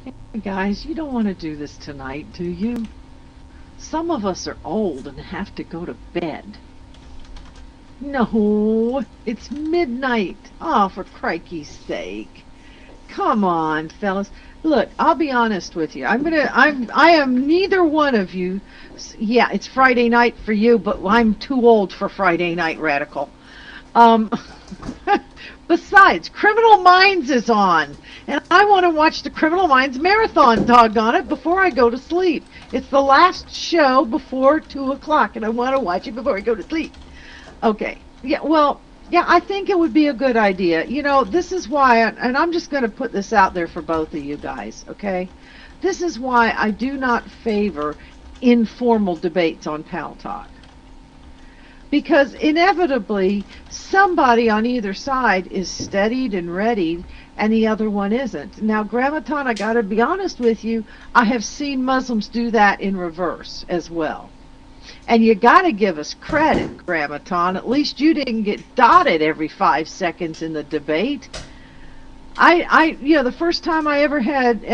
Hey guys, you don't want to do this tonight, do you? Some of us are old and have to go to bed. No, it's midnight. Oh, for crikey's sake. Come on, fellas. Look, I'll be honest with you. I am neither one of you. Yeah, it's Friday night for you, but I'm too old for Friday night, Radical. Um, Besides, Criminal Minds is on, and I want to watch the Criminal Minds marathon, doggone it, before I go to sleep. It's the last show before 2 o'clock, and I want to watch it before I go to sleep. Okay. Yeah, well, yeah, I think it would be a good idea. You know, this is why, and I'm just going to put this out there for both of you guys, okay? This is why I do not favor informal debates on Pal Talk. Because inevitably, somebody on either side is steadied and readied, and the other one isn't. Now, Grammaton, I got to be honest with you, I have seen Muslims do that in reverse as well. And you got to give us credit, Grammaton. At least you didn't get dotted every 5 seconds in the debate. The first time I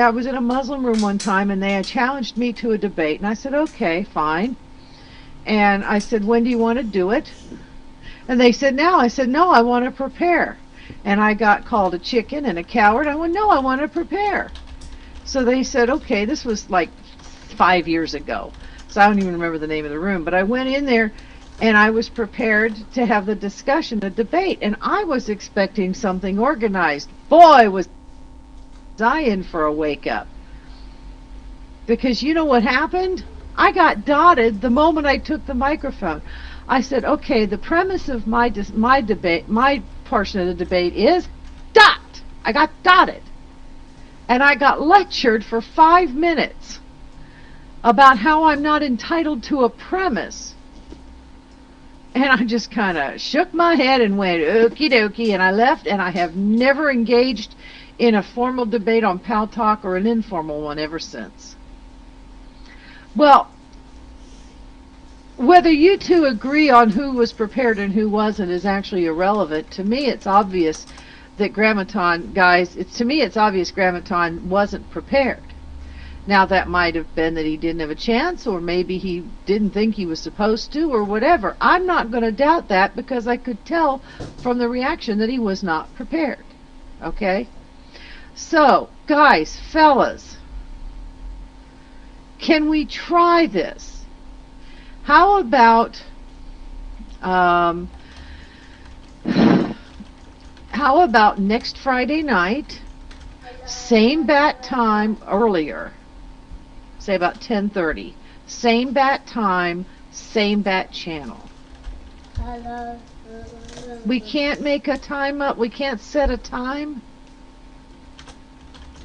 was in a Muslim room one time, and they had challenged me to a debate, and I said, okay, fine. And I said, when do you want to do it? And they said, now. I said, no, I want to prepare. And I got called a chicken and a coward. I went, no, I want to prepare. So they said, okay, this was like 5 years ago. So I don't even remember the name of the room. But I went in there, and I was prepared to have the discussion, the debate. And I was expecting something organized. Boy, was I in for a wake-up. Because you know what happened? I got dotted the moment I took the microphone. I said, okay, the premise of my portion of the debate is dot. I got dotted. And I got lectured for 5 minutes about how I'm not entitled to a premise. And I just kind of shook my head and went, okie dokie, and I left, and I have never engaged in a formal debate on Pal Talk or an informal one ever since. Well, whether you two agree on who was prepared and who wasn't is actually irrelevant. To me, it's obvious that Grammaton, guys, to me it's obvious Grammaton wasn't prepared. Now, that might have been that he didn't have a chance, or maybe he didn't think he was supposed to, or whatever. I'm not going to doubt that, because I could tell from the reaction that he was not prepared. Okay? So, guys, fellas, can we try this? How about next Friday night, same bat time earlier, say about 10:30, same bat time, same bat channel. We can't make a time up. We can't set a time.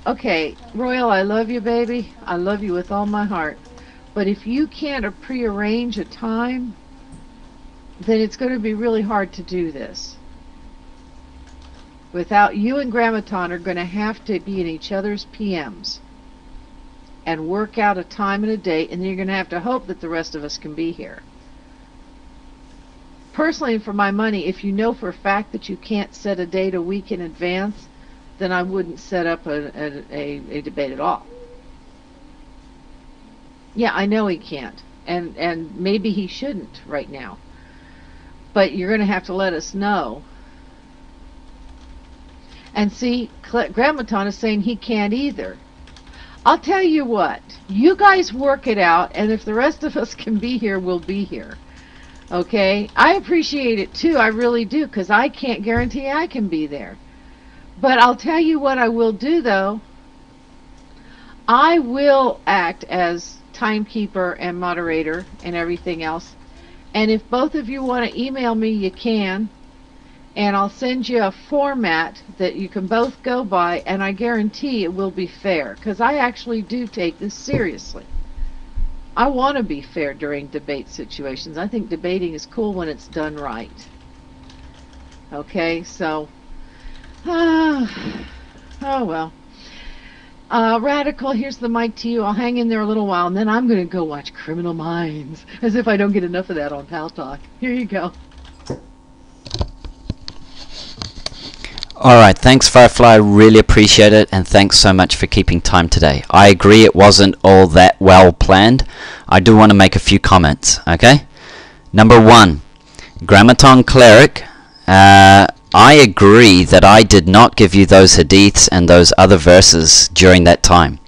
Okay, Royal, I love you, baby. I love you with all my heart. But if you can't prearrange a time, then it's going to be really hard to do this. Without you and Grammaton are going to have to be in each other's PMs and work out a time and a date, and then you're going to have to hope that the rest of us can be here. Personally, for my money, if you know for a fact that you can't set a date a week in advance, then I wouldn't set up a debate at all. Yeah, I know he can't, and maybe he shouldn't right now. But you're going to have to let us know. And see, Grammaton is saying he can't either. I'll tell you what, you guys work it out, and if the rest of us can be here, we'll be here. Okay? I appreciate it too, I really do, because I can't guarantee I can be there. But I'll tell you what I will do, though. I will act as timekeeper and moderator and everything else. And if both of you want to email me, you can. And I'll send you a format that you can both go by, and I guarantee it will be fair, because I actually do take this seriously. I want to be fair during debate situations. I think debating is cool when it's done right. Okay, so... oh well. Radical, here's the mic to you. I'll hang in there a little while, and then I'm going to go watch Criminal Minds, as if I don't get enough of that on Pal Talk. Here you go. Alright, thanks Firefly, really appreciate it, and thanks so much for keeping time today. I agree it wasn't all that well planned. I do want to make a few comments, okay? Number one, Grammaton Cleric, I agree that I did not give you those hadiths and those other verses during that time.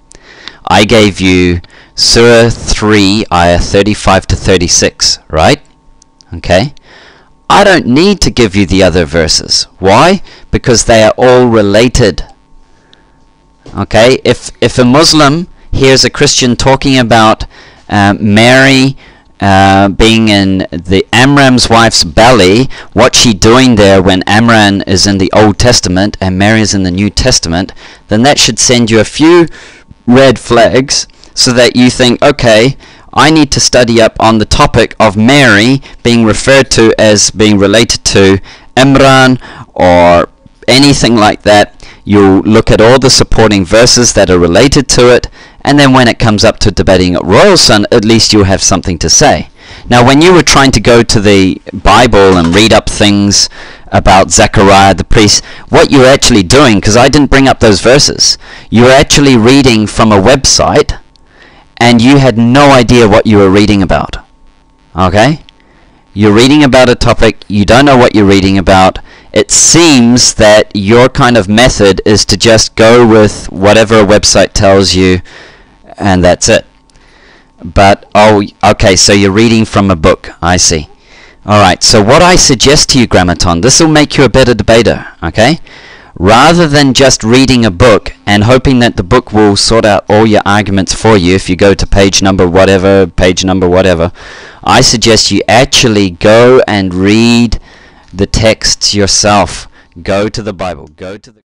I gave you Surah 3, Ayah 35 to 36, right? Okay? I don't need to give you the other verses. Why? Because they are all related. Okay? If a Muslim hears a Christian talking about Mary being in the Amram's wife's belly, what's she doing there when Amram is in the Old Testament and Mary is in the New Testament, then that should send you a few red flags so that you think, okay, I need to study up on the topic of Mary being referred to as being related to Imran or anything like that. You'll look at all the supporting verses that are related to it, and then when it comes up to debating at Royalson, at least you'll have something to say. Now, when you were trying to go to the Bible and read up things about Zechariah the priest, what you were actually doing, because I didn't bring up those verses, you were actually reading from a website and you had no idea what you were reading about. Okay? You're reading about a topic, you don't know what you're reading about. It seems that your kind of method is to just go with whatever a website tells you, and that's it. But, oh, okay, so you're reading from a book. I see. Alright, so what I suggest to you, Grammaton, this will make you a better debater, okay? Rather than just reading a book and hoping that the book will sort out all your arguments for you if you go to page number whatever, I suggest you actually go and read the texts yourself. Go to the Bible. Go to the